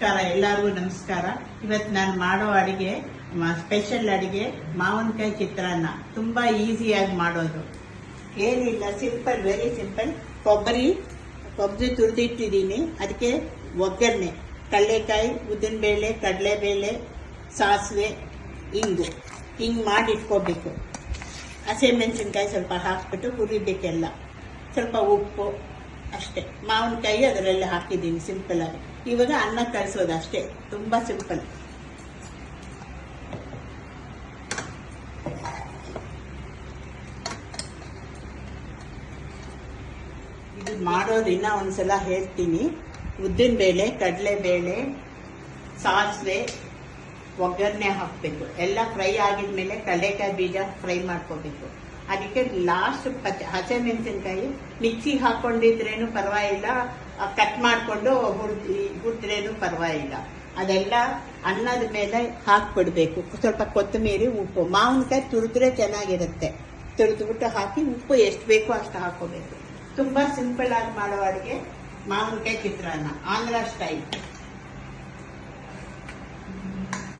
ನಮಸ್ಕಾರ, ಎಲ್ಲರಿಗೂ ನಮಸ್ಕಾರ. ಇವತ್ತು ನಾನು ಮಾಡೋ ಅಡಿಗೆ ಸ್ಪೆಷಲ್ ಅಡಿಗೆ ಮಾವಿನಕಾಯಿ ಚಿತ್ರಾನ್ನ. ತುಂಬಾ ಈಸಿಯಾಗಿ ಮಾಡೋದು, ಏನಿಲ್ಲ, ಸಿಂಪಲ್, ವೆರಿ ಸಿಂಪಲ್. ಕೊಬ್ಬರಿ ತುರಿದಿಟ್ಟಿದ್ದೀನಿ. ಅದಕ್ಕೆ ಒಗ್ಗರಣೆ: ಕಡಲೆಕಾಯಿ, ಉದ್ದಿನಬೇಳೆ, ಕಡಲೆಬೇಳೆ, ಸಾಸಿವೆ, ಹಿಂಗ್ ಮಾಡಿ ಇಟ್ಕೋಬೇಕು. ಹಸಿಮೆಣಸಿನ್ಕಾಯಿ ಸ್ವಲ್ಪ ಹಾಕ್ಬಿಟ್ಟು ಹುರಿಬೇಕೆಲ್ಲ. ಸ್ವಲ್ಪ ಉಪ್ಪು ಅಷ್ಟೇ. ಮಾವಿನಕಾಯಿ ಅದರಲ್ಲಿ ಹಾಕಿದ್ದೀನಿ ಸಿಂಪಲ್ ಆಗಿ. ಇವಾಗ ಅನ್ನ ಕಳಿಸೋದು ಅಷ್ಟೇ, ತುಂಬಾ ಸಿಂಪಲ್. ಇದು ಮಾಡೋದು ಇನ್ನ ಒಂದ್ಸಲ ಹೇಳ್ತೀನಿ. ಉದ್ದಿನಬೇಳೆ, ಕಡಲೆಬೇಳೆ, ಸಾಸಿವೆ, ಒಗ್ಗರಣೆ ಹಾಕಬೇಕು. ಎಲ್ಲ ಫ್ರೈ ಆಗಿದ್ಮೇಲೆ ಕಡಲೆಕಾಯಿ ಬೀಜ ಫ್ರೈ ಮಾಡ್ಕೋಬೇಕು. ಅದಕ್ಕೆ ಲಾಸ್ಟ್ ಹಸಿಮೆಣಸಿನ್ಕಾಯಿ ಮಿಕ್ಸಿಗೆ ಹಾಕೊಂಡಿದ್ರೇನು ಪರವಾಗಿಲ್ಲ, ಕಟ್ ಮಾಡಿಕೊಂಡು ಹುರಿದ್ರೇನು ಪರವಾಗಿಲ್ಲ. ಅದೆಲ್ಲ ಅನ್ನದ ಮೇಲೆ ಹಾಕ್ಬಿಡ್ಬೇಕು. ಸ್ವಲ್ಪ ಕೊತ್ತಂಬರಿ, ಉಪ್ಪು. ಮಾವಿನಕಾಯಿ ತುರಿದ್ರೆ ಚೆನ್ನಾಗಿರುತ್ತೆ. ತುರಿದ್ಬಿಟ್ಟು ಹಾಕಿ ಉಪ್ಪು ಎಷ್ಟು ಬೇಕೋ ಅಷ್ಟು ಹಾಕೋಬೇಕು. ತುಂಬಾ ಸಿಂಪಲ್ ಆಗಿ ಮಾಡೋ ಅಡುಗೆ ಮಾವಿನಕಾಯಿ ಚಿತ್ರಾನ್ನ, ಆಂಧ್ರ ಸ್ಟೈಲ್.